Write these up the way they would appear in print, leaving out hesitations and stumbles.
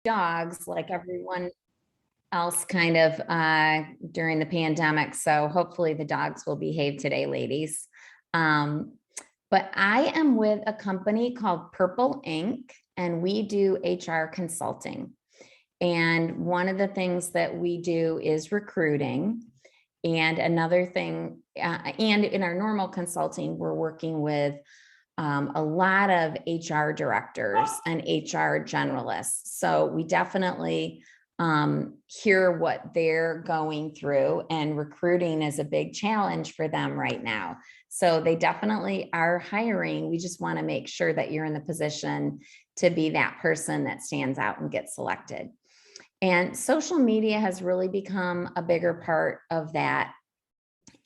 dogs like everyone else kind of during the pandemic. So hopefully the dogs will behave today, ladies. But I am with a company called Purple Ink, and we do HR consulting. And one of the things that we do is recruiting. And another thing, and in our normal consulting, we're working with a lot of HR directors and HR generalists. So we definitely hear what they're going through, and recruiting is a big challenge for them right now. So they definitely are hiring. We just want to make sure that you're in the position to be that person that stands out and gets selected. And social media has really become a bigger part of that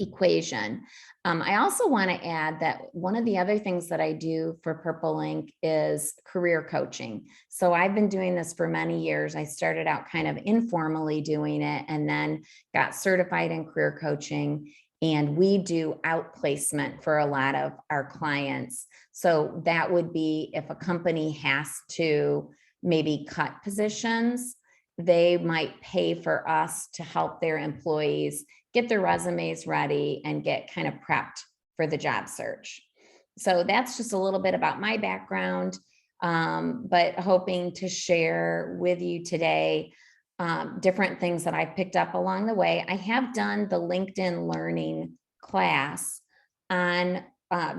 equation. I also want to add that one of the other things that I do for Purple Ink is career coaching. So I've been doing this for many years. I started out kind of informally doing it and then got certified in career coaching. And we do outplacement for a lot of our clients. So that would be if a company has to maybe cut positions, they might pay for us to help their employees get their resumes ready and get kind of prepped for the job search. So that's just a little bit about my background, but hoping to share with you today different things that I've picked up along the way. I have done the LinkedIn Learning class on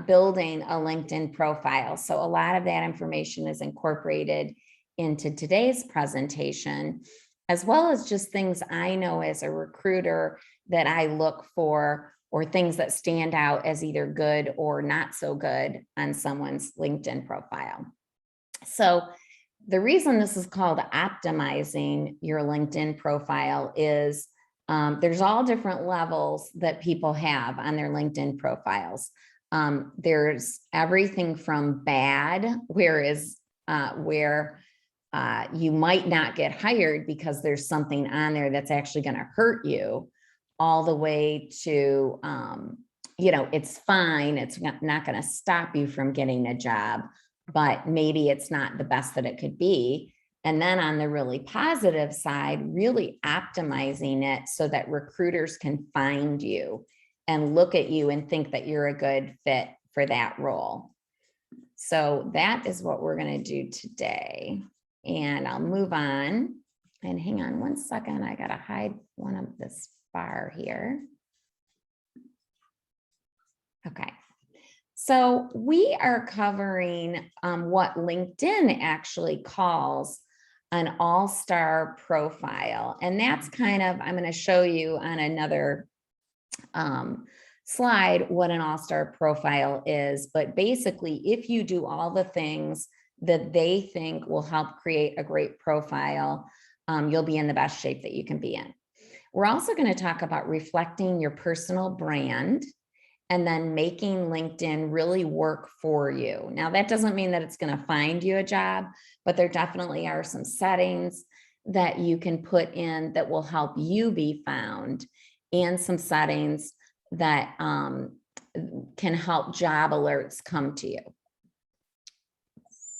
building a LinkedIn profile. So a lot of that information is incorporated into today's presentation, as well as just things I know as a recruiter that I look for, or things that stand out as either good or not so good on someone's LinkedIn profile. So the reason this is called optimizing your LinkedIn profile is there's all different levels that people have on their LinkedIn profiles. There's everything from bad, where you might not get hired because there's something on there that's actually going to hurt you, all the way to, it's fine. It's not going to stop you from getting a job, but maybe it's not the best that it could be. And then on the really positive side, really optimizing it so that recruiters can find you and look at you and think that you're a good fit for that role. So that is what we're going to do today. And I'll move on, and hang on one second. I got to hide one of this bar here. Okay. So we are covering what LinkedIn actually calls an all-star profile. And that's kind of, I'm going to show you on another slide what an all-star profile is. But basically, if you do all the things that they think will help create a great profile, you'll be in the best shape that you can be in. We're also going to talk about reflecting your personal brand and then making LinkedIn really work for you. Now, that doesn't mean that it's going to find you a job, but there definitely are some settings that you can put in that will help you be found, and some settings that can help job alerts come to you.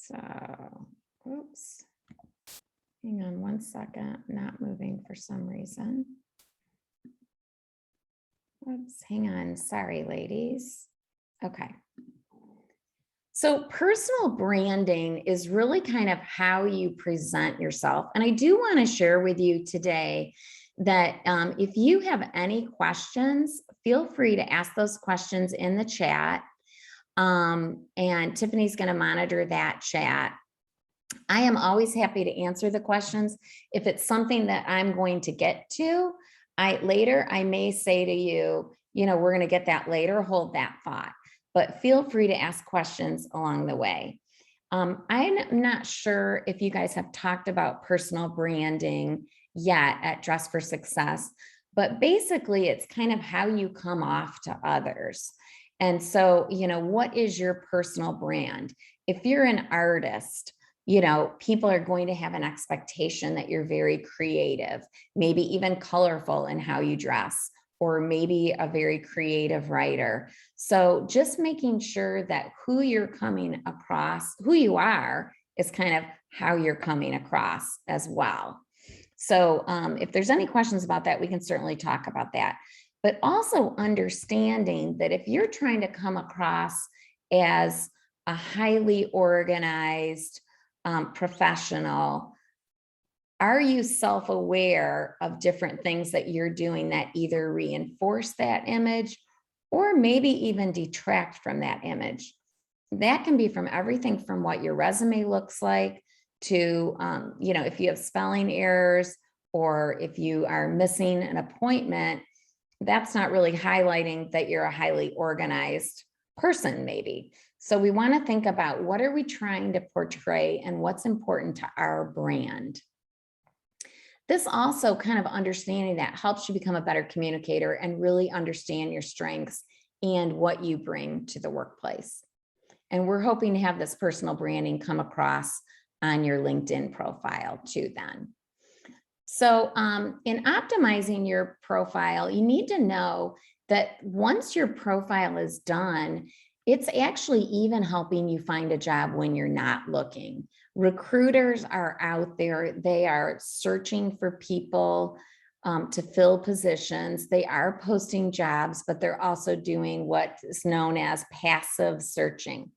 So, oops, hang on one second, not moving for some reason. Oops, hang on, sorry, ladies. Okay. So personal branding is really kind of how you present yourself. And I do want to share with you today that if you have any questions, feel free to ask those questions in the chat. And Tiffany's going to monitor that chat. I am always happy to answer the questions. If it's something that I'm going to get to, later, I may say to you, we're going to get that later, hold that thought, but feel free to ask questions along the way. I'm not sure if you guys have talked about personal branding yet at Dress for Success, but basically it's kind of how you come off to others. And so, what is your personal brand? If you're an artist, people are going to have an expectation that you're very creative, maybe even colorful in how you dress, or maybe a very creative writer. So just making sure that who you're coming across, who you are, is kind of how you're coming across as well. So if there's any questions about that, we can certainly talk about that. But also understanding that if you're trying to come across as a highly organized professional, are you self-aware of different things that you're doing that either reinforce that image or maybe even detract from that image? That can be from everything from what your resume looks like to, if you have spelling errors or if you are missing an appointment, that's not really highlighting that you're a highly organized person, maybe. So we want to think about what are we trying to portray and what's important to our brand. This also kind of understanding that helps you become a better communicator and really understand your strengths and what you bring to the workplace. And we're hoping to have this personal branding come across on your LinkedIn profile too then. So in optimizing your profile, you need to know that once your profile is done, it's actually even helping you find a job when you're not looking. Recruiters are out there. They are searching for people to fill positions. They are posting jobs, but they're also doing what is known as passive searching.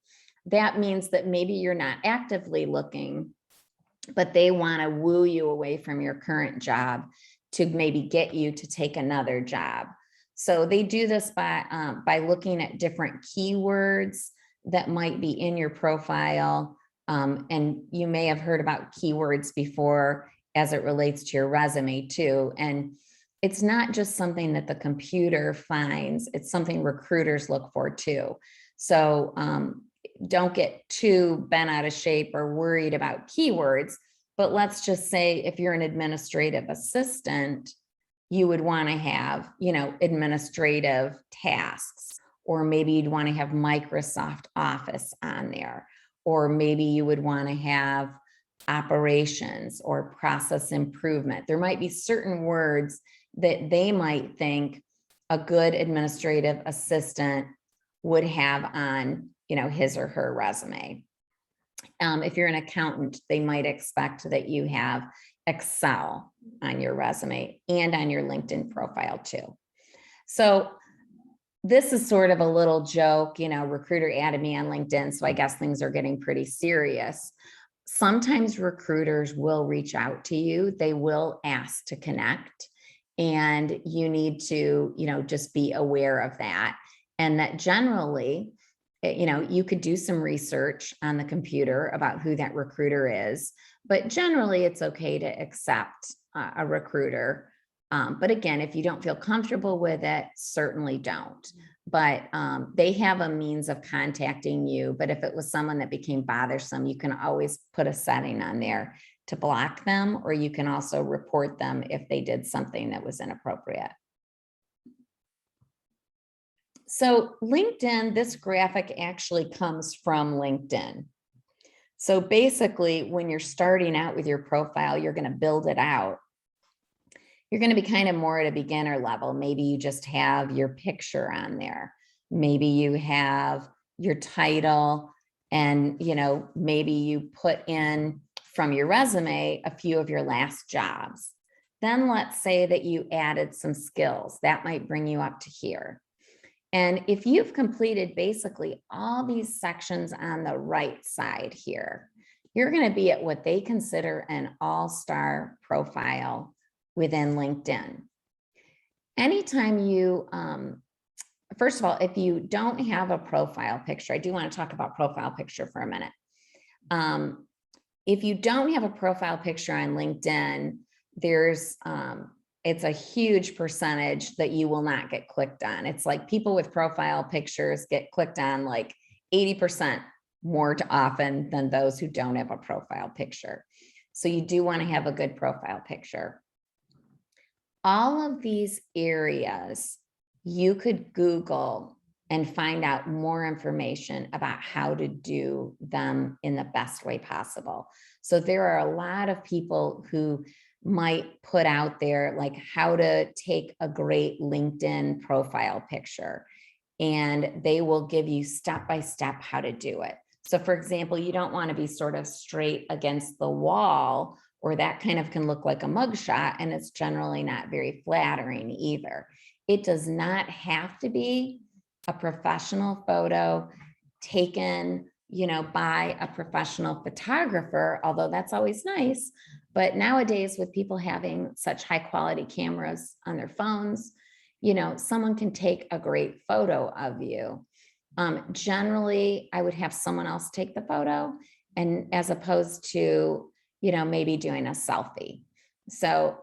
That means that maybe you're not actively looking, but they want to woo you away from your current job to maybe get you to take another job. So they do this by looking at different keywords that might be in your profile. And you may have heard about keywords before as it relates to your resume too. And it's not just something that the computer finds, it's something recruiters look for too. So don't get too bent out of shape or worried about keywords, but let's just say if you're an administrative assistant, you would want to have, administrative tasks, or maybe you'd want to have Microsoft Office on there, or maybe you would want to have operations or process improvement. There might be certain words that they might think a good administrative assistant would have on, his or her resume. If you're an accountant, they might expect that you have Excel on your resume and on your LinkedIn profile too. So this is sort of a little joke, recruiter added me on LinkedIn, so I guess things are getting pretty serious. Sometimes recruiters will reach out to you. They will ask to connect, and you need to, just be aware of that. And that generally, you could do some research on the computer about who that recruiter is, but generally it's okay to accept a recruiter. But again, if you don't feel comfortable with it, certainly don't. But they have a means of contacting you. But if it was someone that became bothersome, you can always put a setting on there to block them, or you can also report them if they did something that was inappropriate. So LinkedIn, this graphic actually comes from LinkedIn. So basically, when you're starting out with your profile, you're going to build it out. You're going to be kind of more at a beginner level. Maybe you just have your picture on there. Maybe you have your title, and maybe you put in from your resume a few of your last jobs. Then let's say that you added some skills. That might bring you up to here. And if you've completed basically all these sections on the right side here, you're going to be at what they consider an all-star profile within LinkedIn. Anytime you, first of all, if you don't have a profile picture, I do want to talk about profile picture for a minute. If you don't have a profile picture on LinkedIn, it's a huge percentage that you will not get clicked on. It's like people with profile pictures get clicked on like 80% more often than those who don't have a profile picture. So you do want to have a good profile picture. All of these areas you could Google and find out more information about how to do them in the best way possible. So there are a lot of people who might put out there like how to take a great LinkedIn profile picture, and they will give you step-by-step how to do it. So for example, you don't want to be sort of straight against the wall, or that kind of can look like a mugshot, and it's generally not very flattering either. It does not have to be a professional photo taken, by a professional photographer, although that's always nice. But nowadays, with people having such high quality cameras on their phones, someone can take a great photo of you. Generally, I would have someone else take the photo, and as opposed to, maybe doing a selfie. So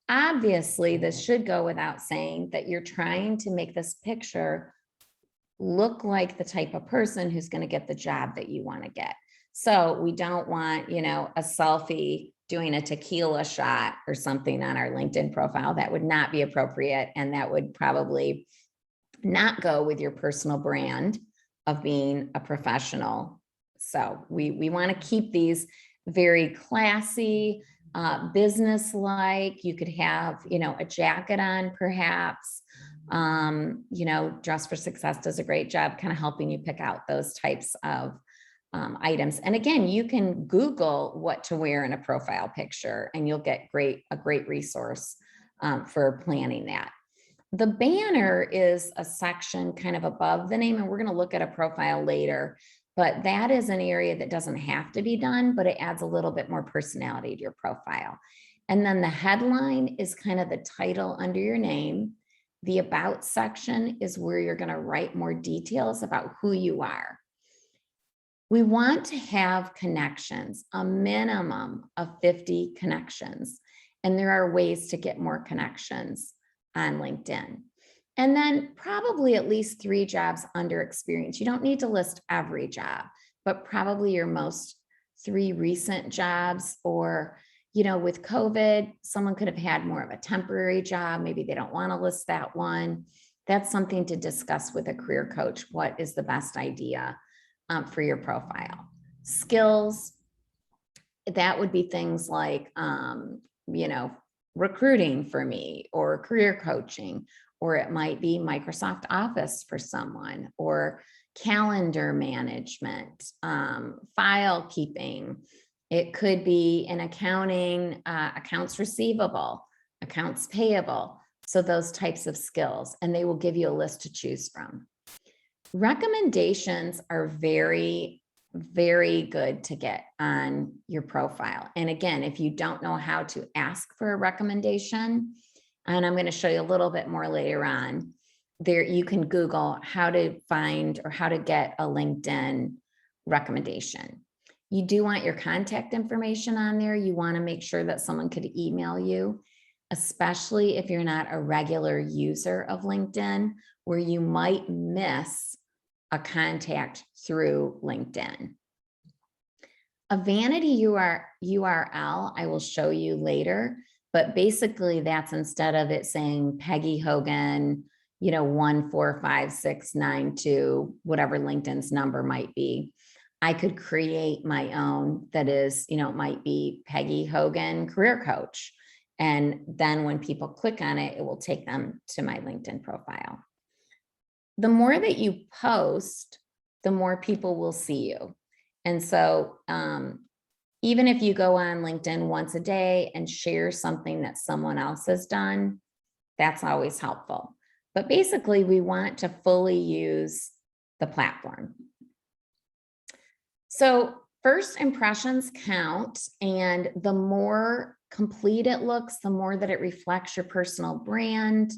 obviously, this should go without saying that you're trying to make this picture look like the type of person who's going to get the job that you want to get. So we don't want, a selfie doing a tequila shot or something on our LinkedIn profile. That would not be appropriate. And that would probably not go with your personal brand of being a professional. So we want to keep these very classy, business-like. You could have, a jacket on perhaps. Dress for Success does a great job kind of helping you pick out those types of items. And again, you can Google what to wear in a profile picture, and you'll get a great resource for planning that. The banner is a section kind of above the name, and we're going to look at a profile later, but that is an area that doesn't have to be done, but it adds a little bit more personality to your profile. And then the headline is kind of the title under your name. The About section is where you're going to write more details about who you are. We want to have connections, a minimum of 50 connections. And there are ways to get more connections on LinkedIn. And then probably at least 3 jobs under experience. You don't need to list every job, but probably your most 3 recent jobs, or with COVID, someone could have had more of a temporary job. Maybe they don't want to list that one. That's something to discuss with a career coach. What is the best idea for your profile? Skills, that would be things like, recruiting for me, or career coaching, or it might be Microsoft Office for someone, or calendar management, file keeping. It could be in accounting, accounts receivable, accounts payable. So those types of skills, and they will give you a list to choose from. Recommendations are very, very good to get on your profile. And again, if you don't know how to ask for a recommendation, and I'm going to show you a little bit more later on, there you can Google how to find or how to get a LinkedIn recommendation. You do want your contact information on there. You want to make sure that someone could email you, especially if you're not a regular user of LinkedIn, where you might miss a contact through LinkedIn. A vanity URL, I will show you later, but basically that's, instead of it saying Peggy Hogan, 145692, whatever LinkedIn's number might be, I could create my own that is, it might be Peggy Hogan Career Coach. And then when people click on it, it will take them to my LinkedIn profile. The more that you post, the more people will see you. And so even if you go on LinkedIn once a day and share something that someone else has done, that's always helpful. But basically, we want to fully use the platform. So first impressions count, and the more complete it looks, the more that it reflects your personal brand,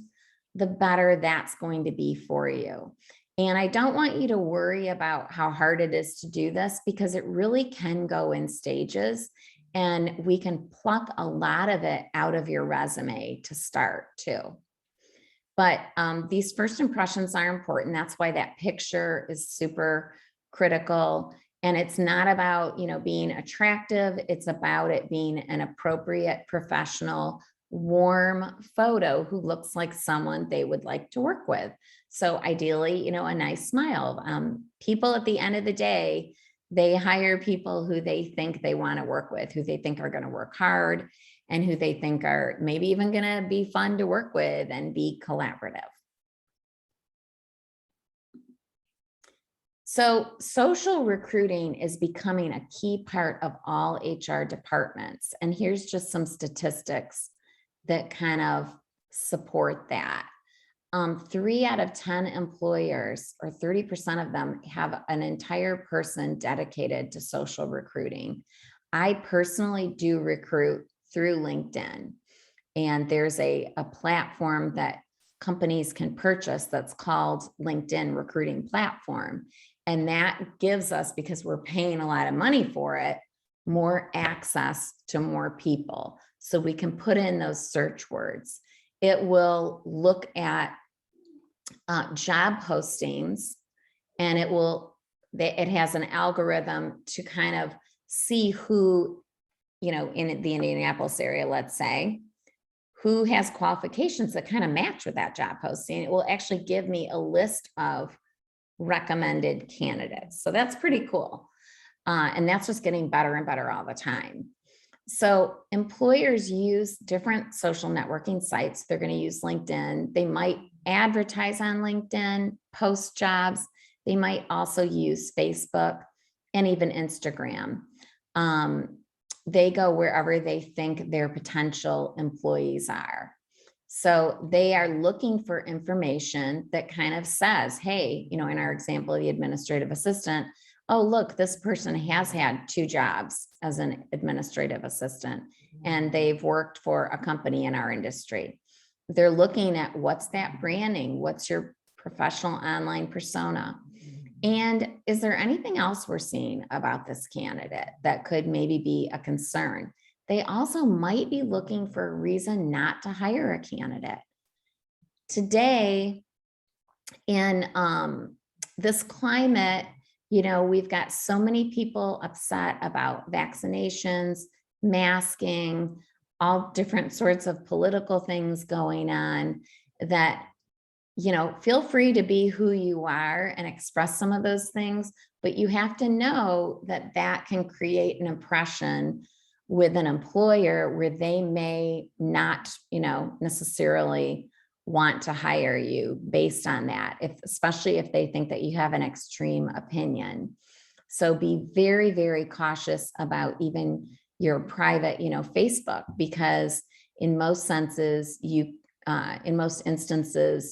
the better that's going to be for you. And I don't want you to worry about how hard it is to do this, because it really can go in stages, and we can pluck a lot of it out of your resume to start too. But these first impressions are important. That's why that picture is super critical. And it's not about, being attractive. It's about it being an appropriate, professional, warm photo who looks like someone they would like to work with. So ideally, a nice smile. People at the end of the day, they hire people who they think they want to work with, who they think are going to work hard, and who they think are maybe even going to be fun to work with and be collaborative. So social recruiting is becoming a key part of all HR departments. And here's just some statistics that kind of support that. 3 out of 10 employers, or 30% of them, have an entire person dedicated to social recruiting. I personally do recruit through LinkedIn, and there's a platform that companies can purchase that's called LinkedIn Recruiting Platform. And that gives us, because we're paying a lot of money for it, more access to more people. So we can put in those search words. It will look at job postings, and it has an algorithm to kind of see who, in the Indianapolis area, let's say, who has qualifications that kind of match with that job posting. It will actually give me a list of recommended candidates. So that's pretty cool. And that's just getting better and better all the time. So employers use different social networking sites. They're going to use LinkedIn. They might advertise on LinkedIn, post jobs. They might also use Facebook and even Instagram. They go wherever they think their potential employees are. So they are looking for information that kind of says, hey, in our example, the administrative assistant, oh, look, this person has had 2 jobs as an administrative assistant, and they've worked for a company in our industry. They're looking at what's that branding, what's your professional online persona, and is there anything else we're seeing about this candidate that could maybe be a concern? They also might be looking for a reason not to hire a candidate. Today, in this climate, we've got so many people upset about vaccinations, masking, all different sorts of political things going on, that, feel free to be who you are and express some of those things, but you have to know that that can create an impression with an employer where they may not, necessarily want to hire you based on that, especially if they think that you have an extreme opinion. So be very, very cautious about even your private, Facebook, because in most instances,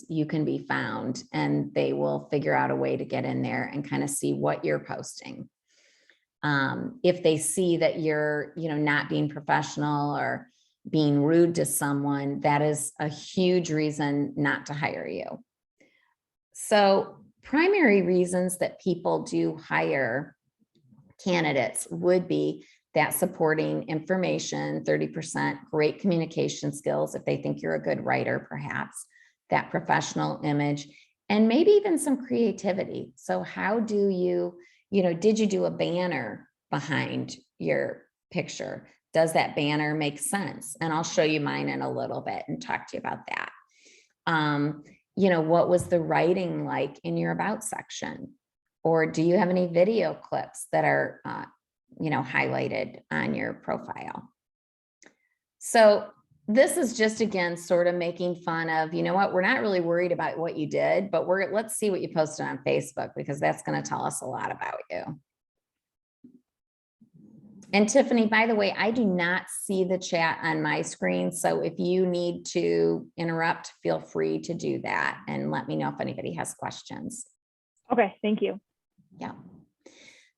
you can be found, and they will figure out a way to get in there and kind of see what you're posting. If they see that you're, not being professional or being rude to someone, that is a huge reason not to hire you. So primary reasons that people do hire candidates would be that supporting information, 30%, great communication skills, if they think you're a good writer, perhaps, that professional image, and maybe even some creativity. So how do you, did you do a banner behind your picture? Does that banner make sense? And I'll show you mine in a little bit and talk to you about that. What was the writing like in your about section? Or do you have any video clips that are, highlighted on your profile? So this is just, again, sort of making fun of, we're not really worried about what you did, but let's see what you posted on Facebook, because that's going to tell us a lot about you. And Tiffany, by the way, I do not see the chat on my screen. So if you need to interrupt, feel free to do that and let me know if anybody has questions. Okay, thank you. Yeah.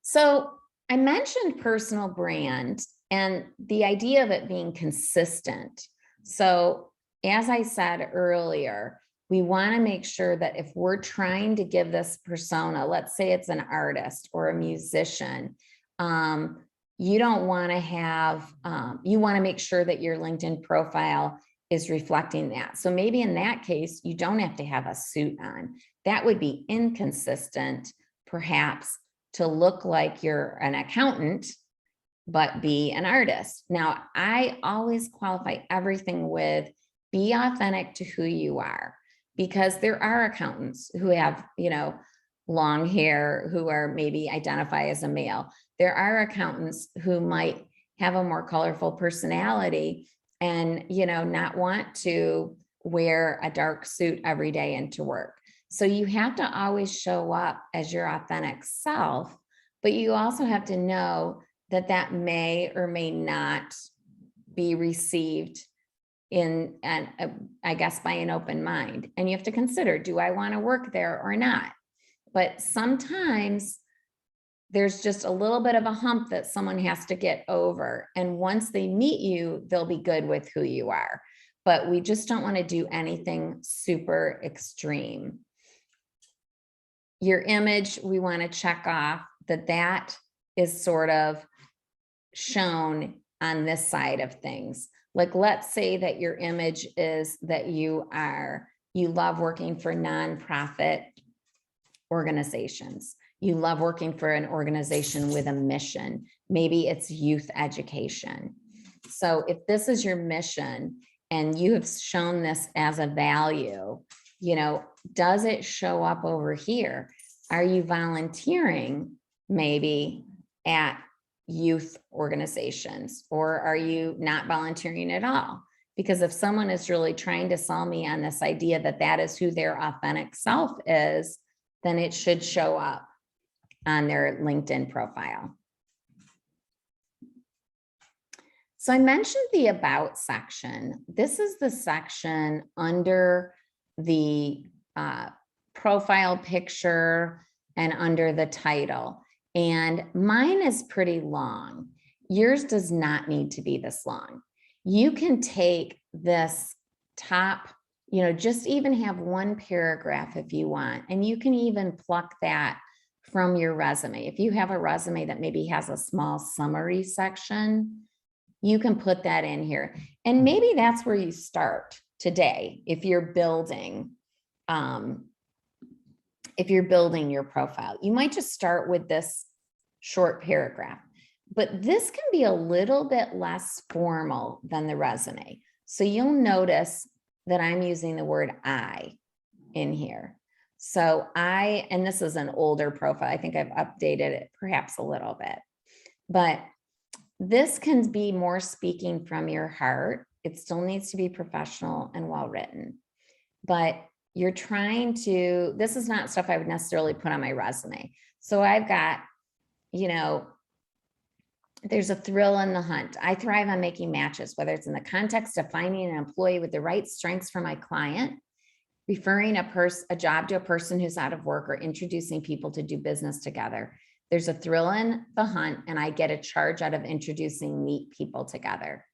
So I mentioned personal brand and the idea of it being consistent. So as I said earlier, we want to make sure that if we're trying to give this persona, let's say it's an artist or a musician, you don't want to have, you want to make sure that your LinkedIn profile is reflecting that. So maybe in that case, you don't have to have a suit on. That would be inconsistent, perhaps, to look like you're an accountant, but be an artist. Now, I always qualify everything with be authentic to who you are, because there are accountants who have, long hair, who are maybe identify as a male. There are accountants who might have a more colorful personality and, not want to wear a dark suit every day into work. So you have to always show up as your authentic self, but you also have to know that that may or may not be received in, and I guess by an open mind. And you have to consider, do I want to work there or not? But sometimes there's just a little bit of a hump that someone has to get over. And once they meet you, they'll be good with who you are. But we just don't want to do anything super extreme. Your image, we want to check off that that is sort of shown on this side of things. Like, let's say that your image is that you love working for nonprofit organizations. You love working for an organization with a mission. Maybe it's youth education. So if this is your mission and you have shown this as a value, does it show up over here? Are you volunteering maybe at youth organizations, or are you not volunteering at all? Because if someone is really trying to sell me on this idea that that is who their authentic self is, then it should show up on their LinkedIn profile. So I mentioned the About section. This is the section under the profile picture and under the title. And mine is pretty long. Yours does not need to be this long. You can take this top, just even have one paragraph if you want, and you can even pluck that from your resume. If you have a resume that maybe has a small summary section, you can put that in here. And maybe that's where you start today if you're building your profile. You might just start with this short paragraph, but this can be a little bit less formal than the resume. So you'll notice that I'm using the word I in here. So and this is an older profile. I think I've updated it perhaps a little bit, but this can be more speaking from your heart. It still needs to be professional and well-written, but you're trying to, this is not stuff I would necessarily put on my resume. So I've got, there's a thrill in the hunt. I thrive on making matches, whether it's in the context of finding an employee with the right strengths for my client, referring a job to a person who's out of work, or introducing people to do business together. There's a thrill in the hunt, and I get a charge out of introducing neat people together.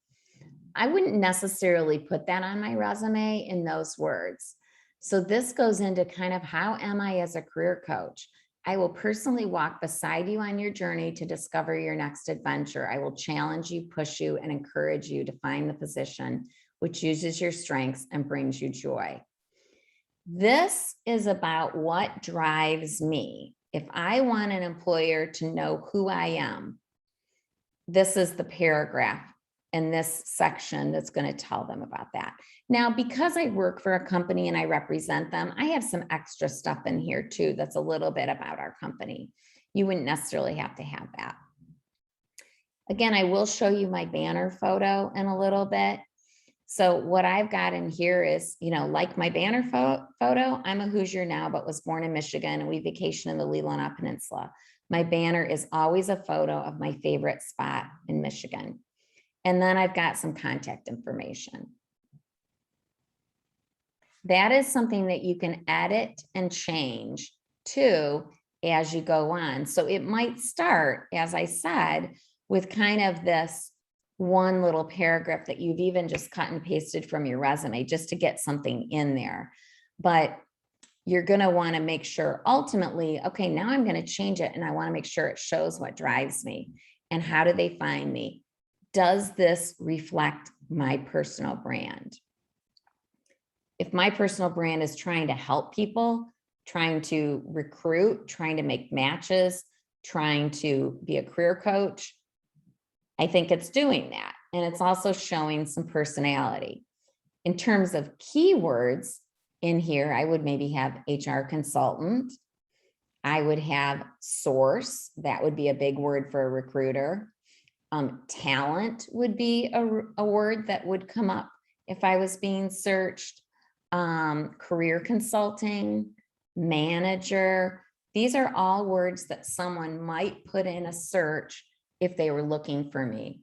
I wouldn't necessarily put that on my resume in those words. So this goes into kind of, how am I as a career coach? I will personally walk beside you on your journey to discover your next adventure. I will challenge you, push you, and encourage you to find the position which uses your strengths and brings you joy. This is about what drives me. If I want an employer to know who I am, this is the paragraph in this section that's going to tell them about that. Now, because I work for a company and I represent them, I have some extra stuff in here too that's a little bit about our company. You wouldn't necessarily have to have that. Again, I will show you my banner photo in a little bit. So what I've got in here is, like my banner photo, I'm a Hoosier now, but was born in Michigan, and we vacation in the Leelanau Peninsula. My banner is always a photo of my favorite spot in Michigan. And then I've got some contact information. That is something that you can edit and change too as you go on. So it might start, as I said, with kind of this one little paragraph that you've even just cut and pasted from your resume just to get something in there. But you're going to want to make sure ultimately, okay, now I'm going to change it, and I want to make sure it shows what drives me and how do they find me. Does this reflect my personal brand? If my personal brand is trying to help people, trying to recruit, trying to make matches, trying to be a career coach, I think it's doing that. And it's also showing some personality. In terms of keywords in here, I would maybe have HR consultant. I would have source. That would be a big word for a recruiter. Talent would be a word that would come up if I was being searched. Career consulting, manager. These are all words that someone might put in a search if they were looking for me.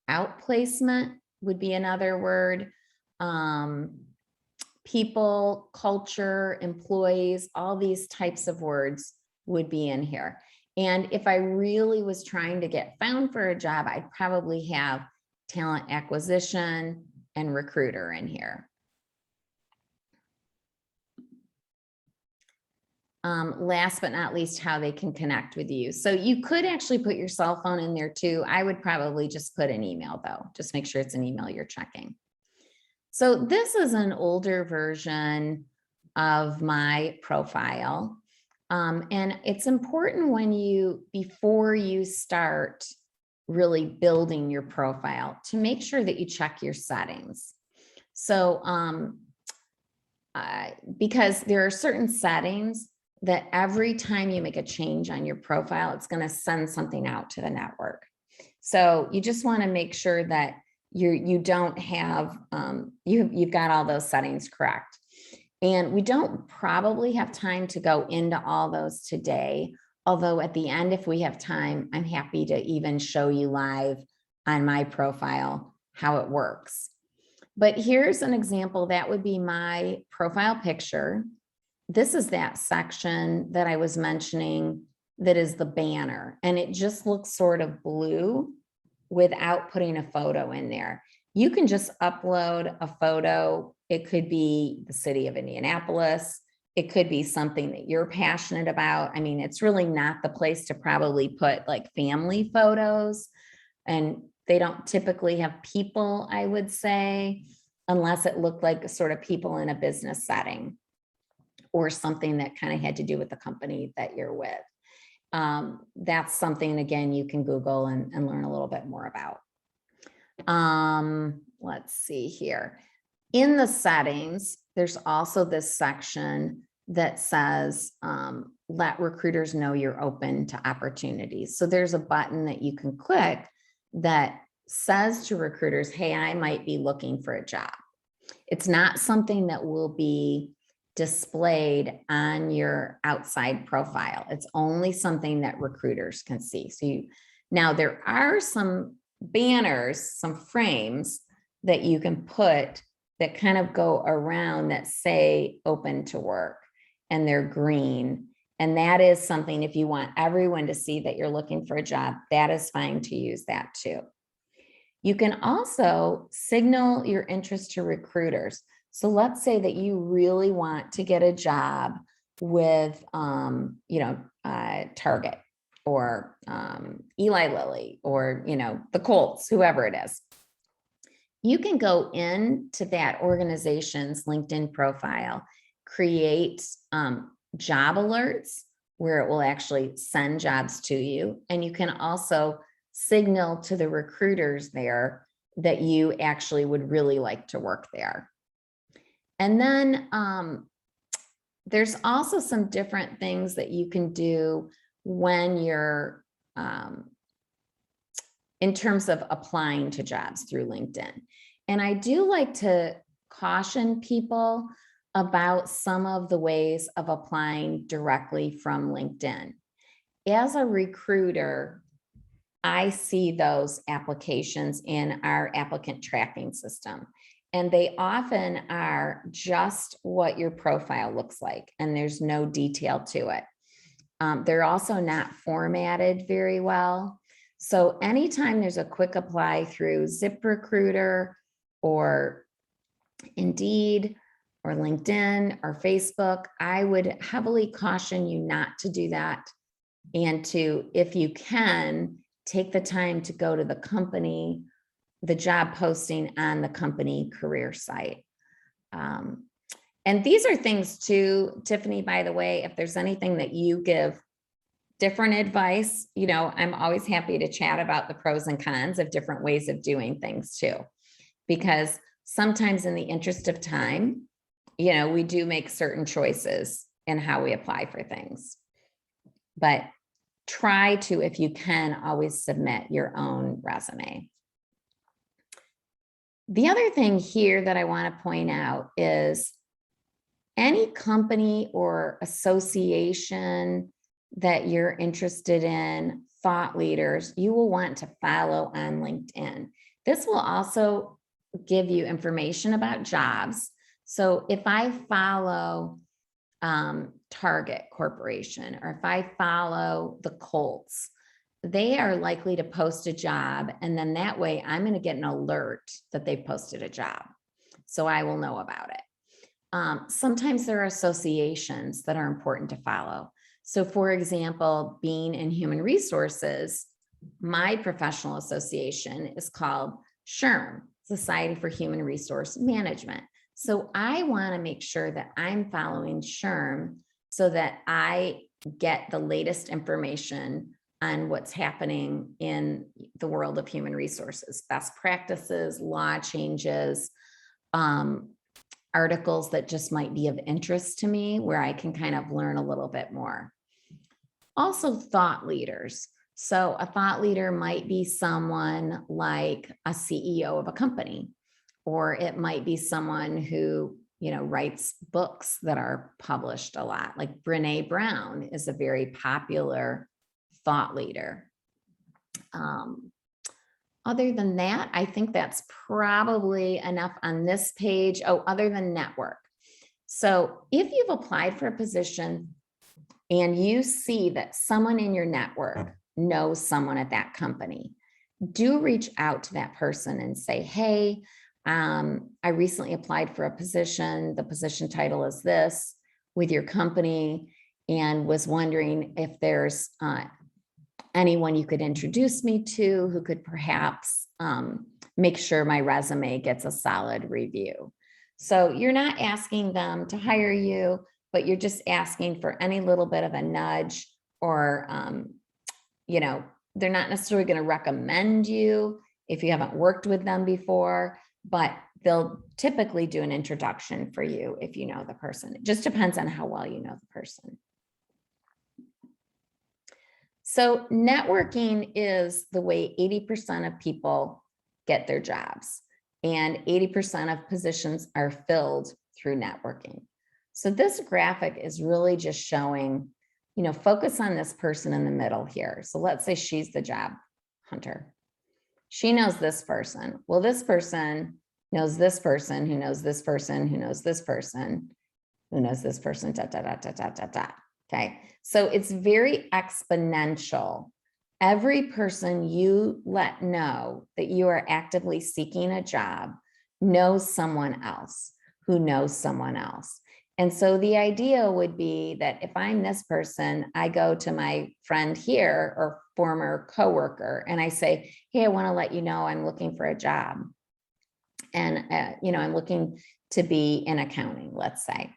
Outplacement would be another word. People, culture, employees, all these types of words would be in here. And if I really was trying to get found for a job, I'd probably have talent acquisition and recruiter in here. Last but not least, how they can connect with you. So you could actually put your cell phone in there too. I would probably just put an email though. Just make sure it's an email you're checking. So this is an older version of my profile. And it's important before you start really building your profile, to make sure that you check your settings. So because there are certain settings that every time you make a change on your profile, it's going to send something out to the network. So you just want to make sure that you don't have, you've got all those settings correct. And we don't probably have time to go into all those today. Although at the end, if we have time, I'm happy to even show you live on my profile how it works. But here's an example. That would be my profile picture. This is that section that I was mentioning that is the banner. And it just looks sort of blue without putting a photo in there. You can just upload a photo. It could be the city of Indianapolis. It could be something that you're passionate about. I mean, it's really not the place to probably put like family photos, and they don't typically have people, I would say, unless it looked like sort of people in a business setting or something that kind of had to do with the company that you're with. That's something, again, you can Google and learn a little bit more about. Let's see here. In the settings, there's also this section that says, let recruiters know you're open to opportunities. So there's a button that you can click that says to recruiters, hey, I might be looking for a job. It's not something that will be displayed on your outside profile. It's only something that recruiters can see. So now there are some banners, some frames that you can put that kind of go around that say open to work, and they're green. And that is something, if you want everyone to see that you're looking for a job, that is fine to use that too. You can also signal your interest to recruiters. So let's say that you really want to get a job with, Target or Eli Lilly or, the Colts, whoever it is. You can go into that organization's LinkedIn profile, create job alerts where it will actually send jobs to you. And you can also signal to the recruiters there that you actually would really like to work there. And then there's also some different things that you can do when you're in terms of applying to jobs through LinkedIn. And I do like to caution people about some of the ways of applying directly from LinkedIn. As a recruiter, I see those applications in our applicant tracking system, and they often are just what your profile looks like, and there's no detail to it. They're also not formatted very well. So anytime there's a quick apply through ZipRecruiter or Indeed or LinkedIn or Facebook, I would heavily caution you not to do that, and to, if you can, take the time to go to the company, the job posting on the company career site. And these are things too, Tiffany, by the way, if there's anything that you give different advice, I'm always happy to chat about the pros and cons of different ways of doing things too, because sometimes in the interest of time, we do make certain choices in how we apply for things, but try to, if you can, always submit your own resume. The other thing here that I want to point out is any company or association that you're interested in, thought leaders, you will want to follow on LinkedIn. This will also give you information about jobs. So if I follow Target Corporation, or if I follow the Colts, they are likely to post a job. And then that way I'm going to get an alert that they posted a job. So I will know about it. Sometimes there are associations that are important to follow. So for example, being in human resources, my professional association is called SHRM, Society for Human Resource Management. So I want to make sure that I'm following SHRM so that I get the latest information on what's happening in the world of human resources, best practices, law changes, articles that just might be of interest to me where I can kind of learn a little bit more. Also, thought leaders. So a thought leader might be someone like a CEO of a company, or it might be someone who, writes books that are published a lot. Like Brené Brown is a very popular thought leader. Other than that, I think that's probably enough on this page. Oh, other than network. So if you've applied for a position and you see that someone in your network knows someone at that company, do reach out to that person and say, hey, I recently applied for a position. The position title is this with your company, and was wondering if there's anyone you could introduce me to who could perhaps make sure my resume gets a solid review. So you're not asking them to hire you, but you're just asking for any little bit of a nudge, or, they're not necessarily going to recommend you if you haven't worked with them before, but they'll typically do an introduction for you if you know the person. It just depends on how well you know the person. So networking is the way 80% of people get their jobs, and 80% of positions are filled through networking. So this graphic is really just showing, focus on this person in the middle here. So let's say she's the job hunter. She knows this person. Well, this person knows this person who knows this person who knows this person who knows this person, dot, dot, dot, dot, dot, dot, dot. Okay, so it's very exponential. Every person you let know that you are actively seeking a job knows someone else who knows someone else. And so the idea would be that if I'm this person, I go to my friend here or former coworker and I say, hey, I want to let you know I'm looking for a job. And, I'm looking to be in accounting, let's say.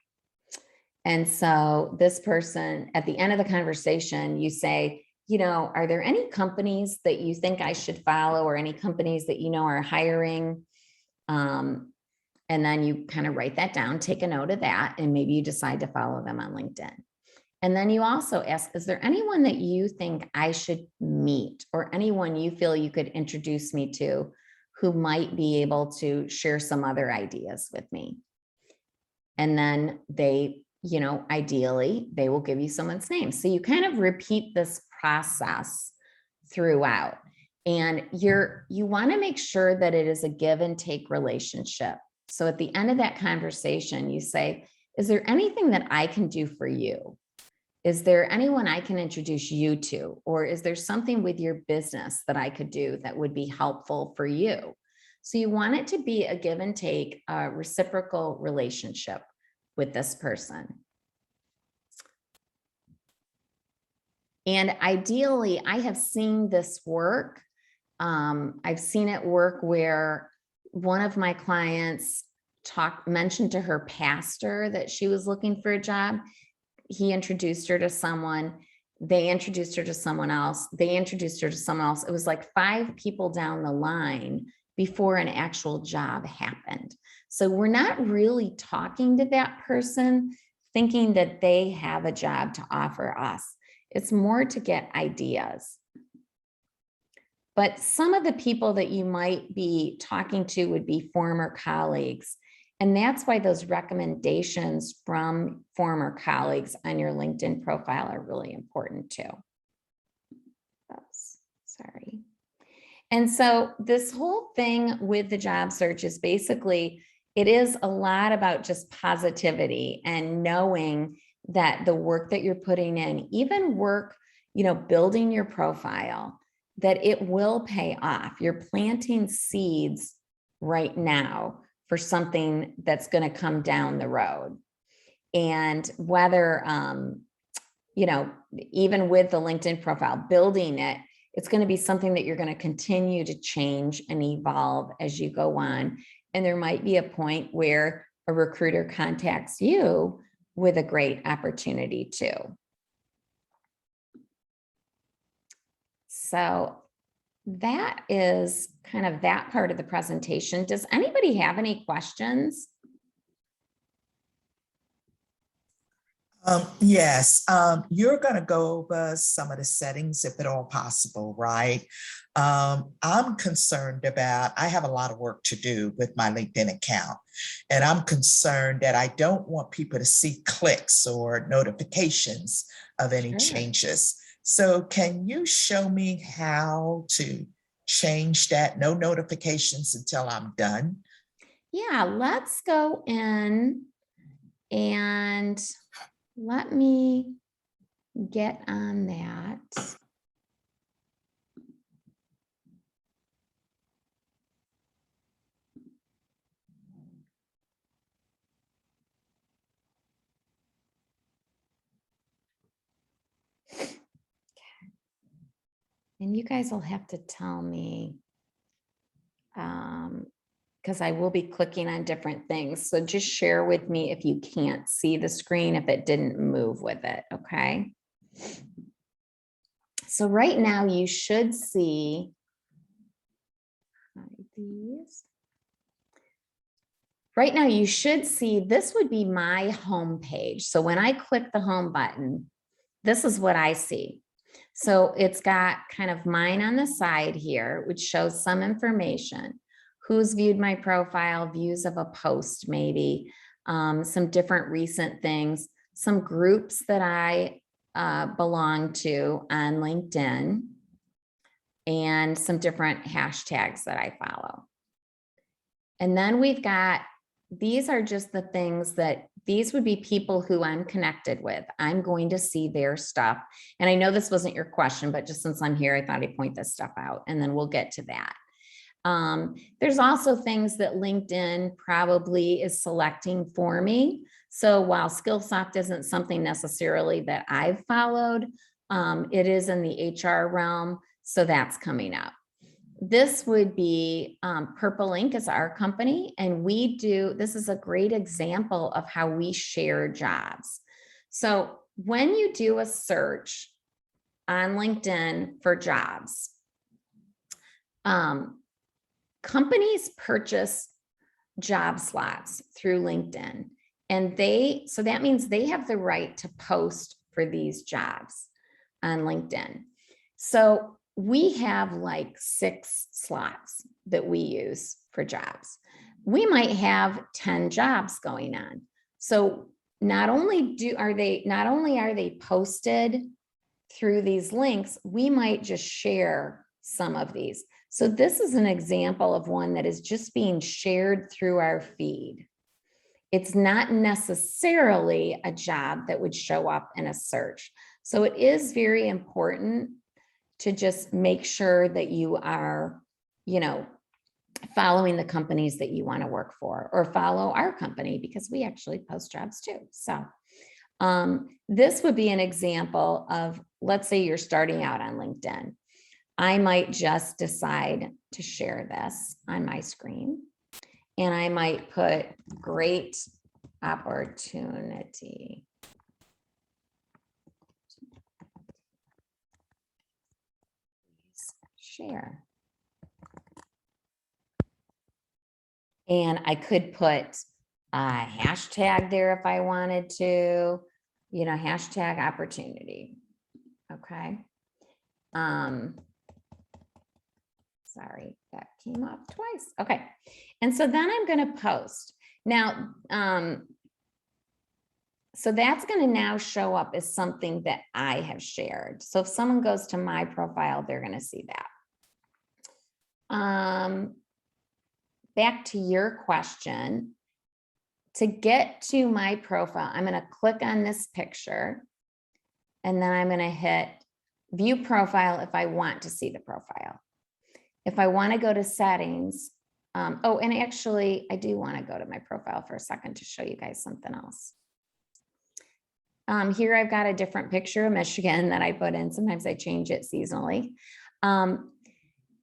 And so this person, at the end of the conversation, you say, are there any companies that you think I should follow, or any companies that are hiring? And then you kind of write that down, take a note of that, and maybe you decide to follow them on LinkedIn. And then you also ask, is there anyone that you think I should meet, or anyone you feel you could introduce me to who might be able to share some other ideas with me? And then they, ideally, they will give you someone's name. So you kind of repeat this process throughout. And you want to make sure that it is a give and take relationship. So at the end of that conversation, you say, is there anything that I can do for you? Is there anyone I can introduce you to? Or is there something with your business that I could do that would be helpful for you? So you want it to be a give and take, reciprocal relationship with this person. And ideally, I have seen this work. I've seen it work where one of my clients mentioned to her pastor that she was looking for a job. He introduced her to someone. They introduced her to someone else. They introduced her to someone else. It was like 5 people down the line before an actual job happened. So we're not really talking to that person thinking that they have a job to offer us. It's more to get ideas. But some of the people that you might be talking to would be former colleagues. And that's why those recommendations from former colleagues on your LinkedIn profile are really important too. Oops, sorry. And so this whole thing with the job search is basically, it is a lot about just positivity and knowing that the work that you're putting in, even work, building your profile, that it will pay off. You're planting seeds right now for something that's going to come down the road. And whether, even with the LinkedIn profile, building it, it's going to be something that you're going to continue to change and evolve as you go on. And there might be a point where a recruiter contacts you with a great opportunity too. So that is kind of that part of the presentation. Does anybody have any questions? Yes, you're going to go over some of the settings if at all possible, right? I'm concerned about, I have a lot of work to do with my LinkedIn account, and I'm concerned that I don't want people to see clicks or notifications of any changes. So can you show me how to change that? No notifications until I'm done? Yeah, let's go in and let me get on that. And you guys will have to tell me, because I will be clicking on different things. So just share with me if you can't see the screen, if it didn't move with it, okay? So right now you should see these. Right now you should see, this would be my home page. So when I click the home button, this is what I see. So it's got kind of mine on the side here, which shows some information. Who's viewed my profile, views of a post maybe, some different recent things, some groups that I belong to on LinkedIn, and some different hashtags that I follow. And then we've got, these are just the things that, these would be people who I'm connected with. I'm going to see their stuff. And I know this wasn't your question, but just since I'm here, I thought I'd point this stuff out, and then we'll get to that. There's also things that LinkedIn probably is selecting for me. So while Skillsoft isn't something necessarily that I've followed, it is in the HR realm. So that's coming up. This would be Purple Ink is our company, and we do, this is a great example of how we share jobs. So when you do a search on LinkedIn for jobs, companies purchase job slots through LinkedIn, and so that means they have the right to post for these jobs on LinkedIn. So we have like 6 slots that we use for jobs. We might have 10 jobs going on. So not only are they posted through these links, we might just share some of these. So this is an example of one that is just being shared through our feed. It's not necessarily a job that would show up in a search. So it is very important to just make sure that you are, following the companies that you want to work for, or follow our company, because we actually post jobs too. So this would be an example of, let's say you're starting out on LinkedIn. I might just decide to share this on my screen, and I might put great opportunity. Share. And I could put a hashtag there if I wanted to, hashtag opportunity. Okay. Sorry, that came up twice. Okay. And so then I'm going to post. Now, so that's going to now show up as something that I have shared. So if someone goes to my profile, they're going to see that. Back to your question, to get to my profile, I'm going to click on this picture and then I'm going to hit view profile if I want to see the profile. If I want to go to settings, oh, and actually I do want to go to my profile for a second to show you guys something else. Here I've got a different picture of Michigan that I put in. Sometimes I change it seasonally.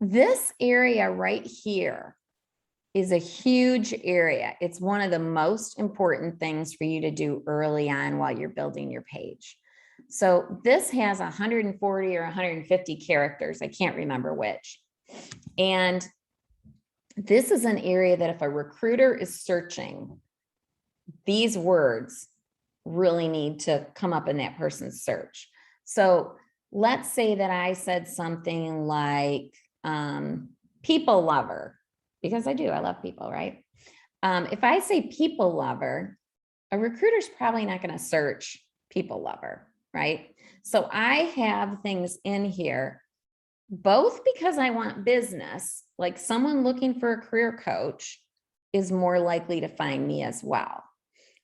This area right here is a huge area. It's one of the most important things for you to do early on while you're building your page. So this has 140 or 150 characters. I can't remember which. And this is an area that if a recruiter is searching, these words really need to come up in that person's search. So let's say that I said something like people lover, because I do, I love people, right? If I say people lover, a recruiter's probably not going to search people lover, right? So I have things in here, both because I want business, like someone looking for a career coach is more likely to find me as well.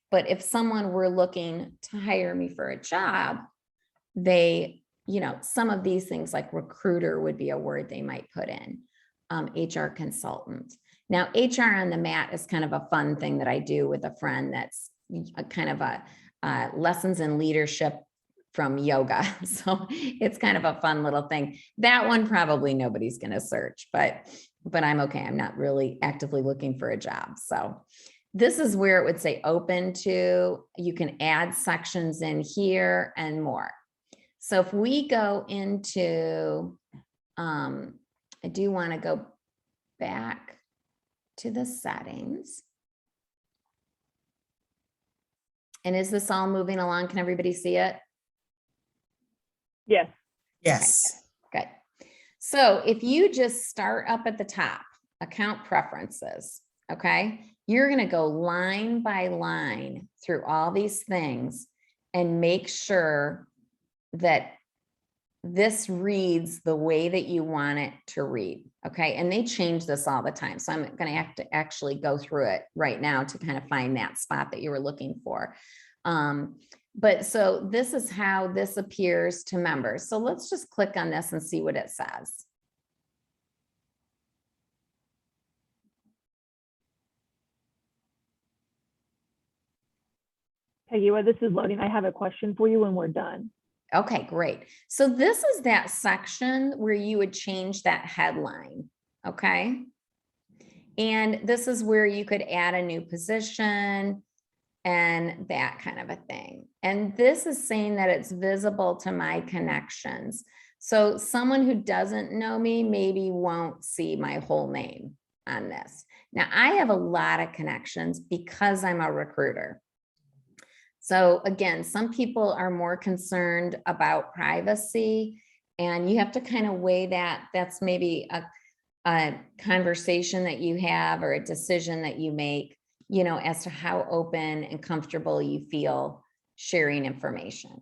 But if someone were looking to hire me for a job, they, some of these things like recruiter would be a word they might put in, HR consultant. Now, HR on the mat is kind of a fun thing that I do with a friend that's a kind of a lessons in leadership from yoga. So it's kind of a fun little thing. That one probably nobody's going to search, but I'm okay. I'm not really actively looking for a job. So this is where it would say open to. You can add sections in here and more. So if we go into, I do want to go back to the settings. And is this all moving along? Can everybody see it? Yes. Yes. Okay, good. So if you just start up at the top, account preferences, okay, you're going to go line by line through all these things and make sure that this reads the way that you want it to read. Okay. And they change this all the time. So I'm going to have to actually go through it right now to kind of find that spot that you were looking for. But so this is how this appears to members. So let's just click on this and see what it says. Peggy, while this is loading, I have a question for you when we're done. Okay, great. So this is that section where you would change that headline. Okay. And this is where you could add a new position and that kind of a thing. And this is saying that it's visible to my connections. So someone who doesn't know me maybe won't see my whole name on this. Now I have a lot of connections because I'm a recruiter. So again, some people are more concerned about privacy and you have to kind of weigh that. That's maybe a conversation that you have or a decision that you make, as to how open and comfortable you feel sharing information.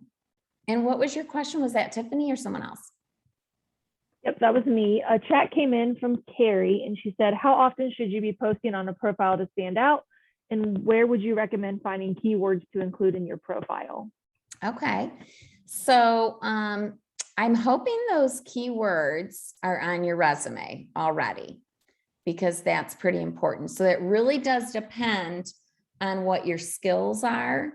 And what was your question? Was that Tiffany or someone else? Yep, that was me. A chat came in from Carrie and she said, how often should you be posting on a profile to stand out? And where would you recommend finding keywords to include in your profile? Okay, so I'm hoping those keywords are on your resume already, because that's pretty important. So it really does depend on what your skills are.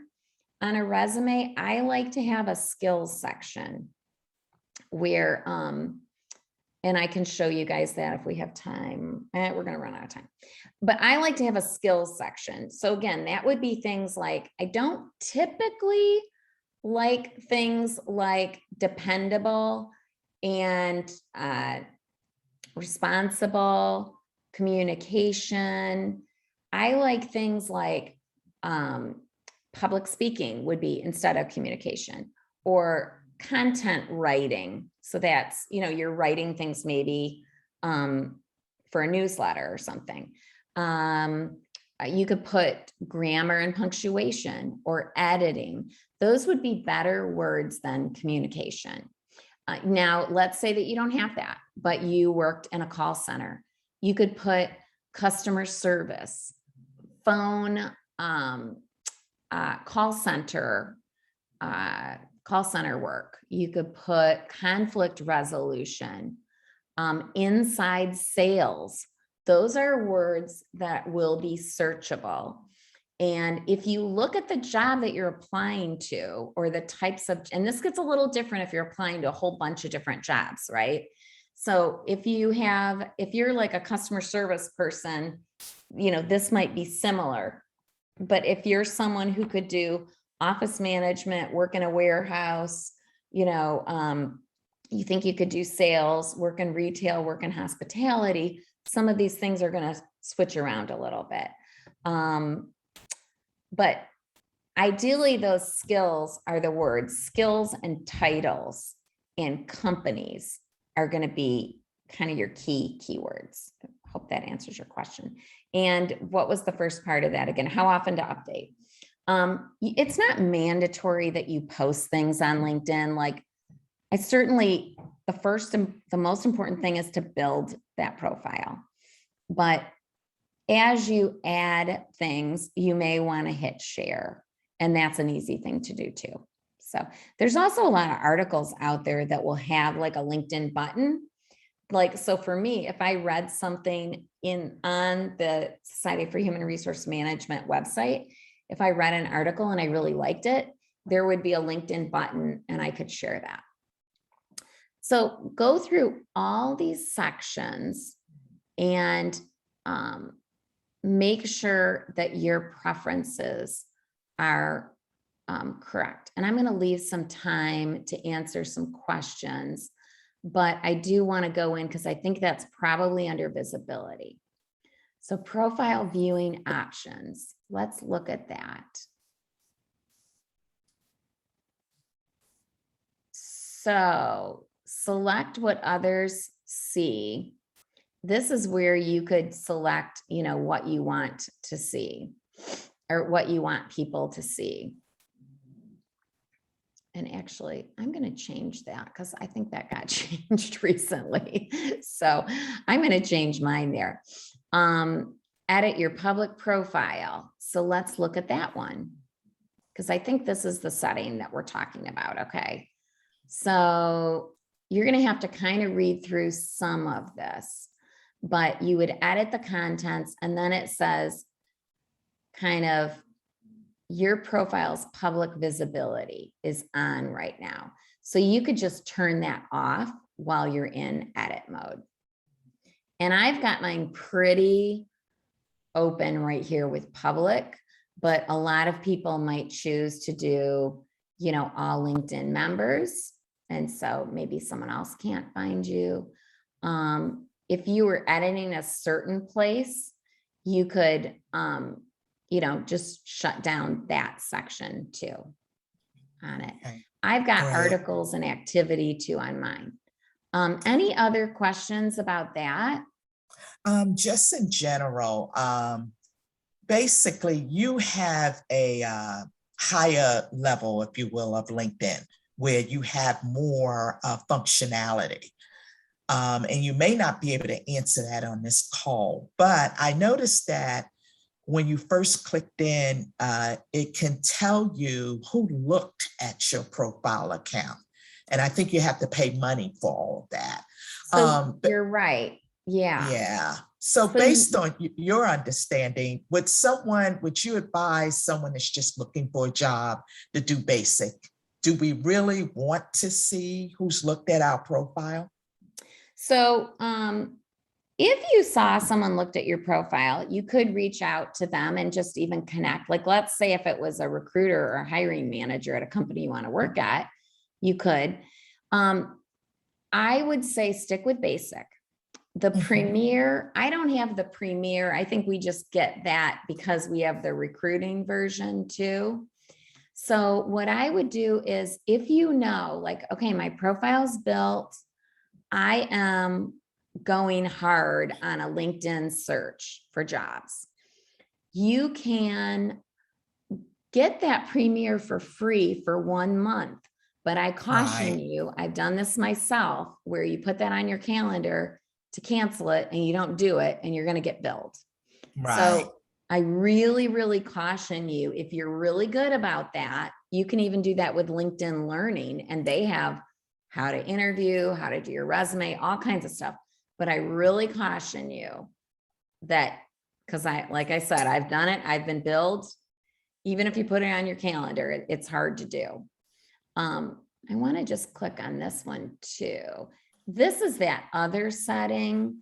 On a resume, I like to have a skills section where, and I can show you guys that if we have time. We're going to run out of time. But I like to have a skills section. So again, that would be things like, I don't typically like things like dependable and responsible, communication. I like things like public speaking would be instead of communication, or content writing. So that's, you're writing things maybe for a newsletter or something. you could put grammar and punctuation or editing. Those would be better words than communication. Now, let's say that you don't have that, but you worked in a call center. You could put customer service, phone, call center work. You could put conflict resolution, inside sales. Those are words that will be searchable. And if you look at the job that you're applying to, or the types of, and this gets a little different if you're applying to a whole bunch of different jobs, right? So if you're like a customer service person, this might be similar. But if you're someone who could do office management, work in a warehouse, you think you could do sales, work in retail, work in hospitality, some of these things are going to switch around a little bit. But ideally, those skills are the words. Skills and titles and companies are going to be kind of your keywords. I hope that answers your question. And what was the first part of that again? How often to update? It's not mandatory that you post things on LinkedIn. Like, the most important thing is to build that profile. But as you add things, you may want to hit share, and that's an easy thing to do too. So there's also a lot of articles out there that will have like a LinkedIn button. Like, so for me, if I read something on the Society for Human Resource Management website, if I read an article and I really liked it, there would be a LinkedIn button and I could share that. So go through all these sections and make sure that your preferences are correct. And I'm going to leave some time to answer some questions, but I do want to go in because I think that's probably under visibility. So profile viewing options, let's look at that. So select what others see. This is where you could select, what you want to see or what you want people to see. And actually, I'm going to change that because I think that got changed recently. So I'm going to change mine there. Edit your public profile. So let's look at that one because I think this is the setting that we're talking about. Okay. So you're going to have to kind of read through some of this, but you would edit the contents and then it says kind of your profile's public visibility is on right now. So you could just turn that off while you're in edit mode. And I've got mine pretty open right here with public, but a lot of people might choose to do, all LinkedIn members. And so maybe someone else can't find you. If you were editing a certain place, you could, just shut down that section too on it. Okay. I've got Great. articles and activity too on mine. Any other questions about that? Just in general, basically you have a higher level, if you will, of LinkedIn where you have more functionality. And you may not be able to answer that on this call, but I noticed that when you first clicked in, it can tell you who looked at your profile account. And I think you have to pay money for all of that. So you're right. Yeah. Yeah. So based on your understanding, would you advise someone that's just looking for a job to do basic? Do we really want to see who's looked at our profile? So if you saw someone looked at your profile, you could reach out to them and just even connect. Like, let's say if it was a recruiter or a hiring manager at a company you want to work at, you could. I would say stick with basic. The Premier, I don't have the Premier. I think we just get that because we have the recruiting version too. So what I would do is if like, okay, my profile's built, I am going hard on a LinkedIn search for jobs. you can get that premiere for free for 1 month. But I caution Right. you, I've done this myself, where you put that on your calendar to cancel it and you don't do it and you're going to get billed. Right. So I really, really caution you, if you're really good about that, you can even do that with LinkedIn Learning, and they have how to interview, how to do your resume, all kinds of stuff. But I really caution you that, because like I said, I've done it, I've been billed. Even if you put it on your calendar, it's hard to do. I want to just click on this one too. This is that other setting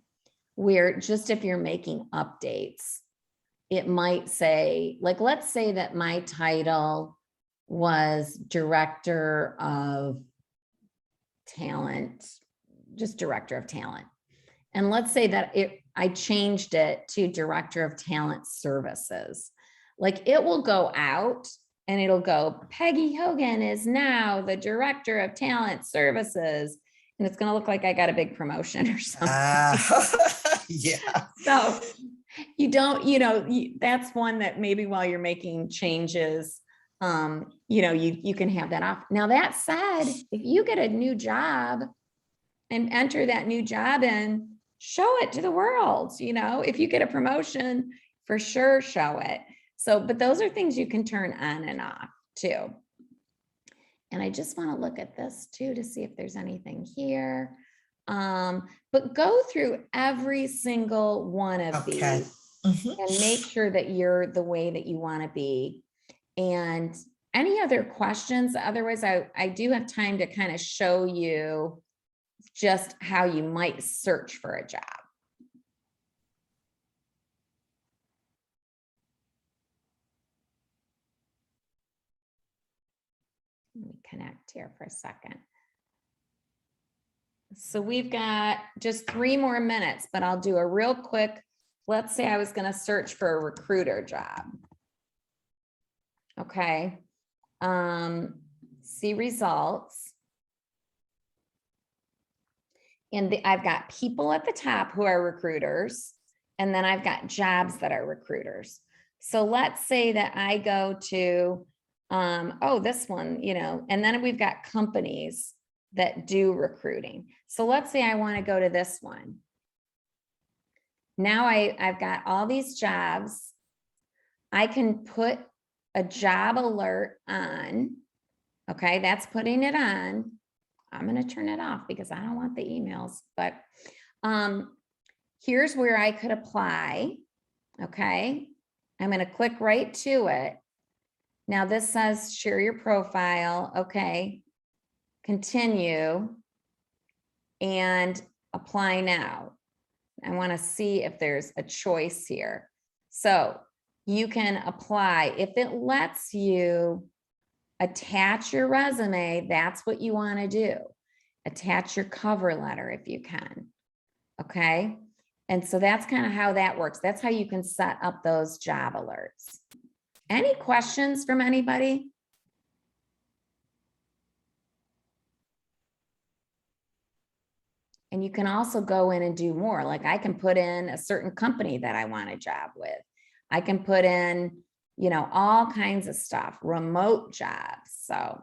where just if you're making updates, it might say, like, let's say that my title was Director of Talent, just Director of Talent. And let's say that I changed it to Director of Talent Services. Like, it will go out and it'll go, Peggy Hogan is now the Director of Talent Services. And it's going to look like I got a big promotion or something. Yeah. So you don't, that's one that maybe while you're making changes, you can have that off. Now, that said, if you get a new job and enter that new job in, show it to the world. If you get a promotion, for sure, show it. So, but those are things you can turn on and off too. And I just want to look at this too, to see if there's anything here. But go through every single one of these and make sure that you're the way that you want to be. And any other questions? Otherwise, I do have time to kind of show you just how you might search for a job. Let me connect here for a second. So we've got just 3 more minutes, but I'll do a real quick. Let's say I was going to search for a recruiter job. Okay. See results. And I've got people at the top who are recruiters, and then I've got jobs that are recruiters. So let's say that I go to, this one, and then we've got companies that do recruiting. So let's say I want to go to this one. Now I've got all these jobs. I can put a job alert on. Okay, that's putting it on. I'm going to turn it off because I don't want the emails, but here's where I could apply. Okay, I'm going to click right to it. Now this says share your profile. Okay, continue and apply now. I want to see if there's a choice here. So you can apply. If it lets you attach your resume, that's what you want to do. Attach your cover letter if you can. Okay. And so that's kind of how that works. That's how you can set up those job alerts. Any questions from anybody? And you can also go in and do more. Like, I can put in a certain company that I want a job with. I can put in, all kinds of stuff, remote jobs. So,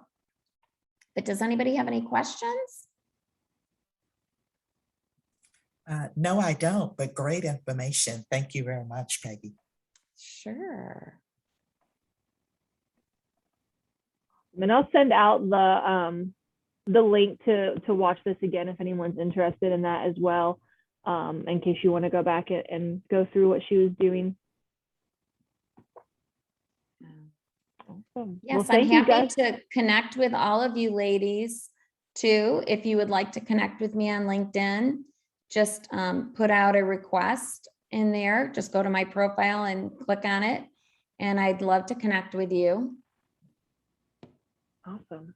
but does anybody have any questions? No, I don't, but great information. Thank you very much, Peggy. Sure. And I'll send out the link to watch this again if anyone's interested in that as well, in case you want to go back and go through what she was doing. Awesome. Yes, well, I'm happy to connect with all of you ladies too. If you would like to connect with me on LinkedIn, just put out a request in there. Just go to my profile and click on it, and I'd love to connect with you. Awesome.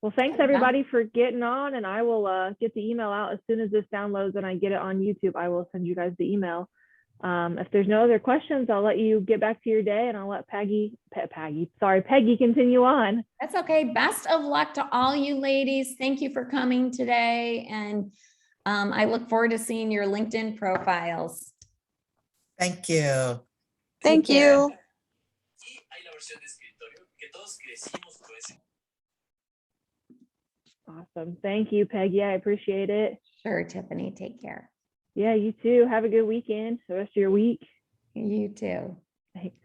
Well, thanks everybody for getting on, and I will get the email out as soon as this downloads and I get it on YouTube. I will send you guys the email. If there's no other questions, I'll let you get back to your day, and I'll let Peggy continue on. That's okay. Best of luck to all you ladies. Thank you for coming today. And I look forward to seeing your LinkedIn profiles. Thank you. Thank care. you. Awesome. Thank you, Peggy. I appreciate it. Sure, Tiffany, take care. Yeah, you too. Have a good weekend. The rest of your week. You too. Thanks.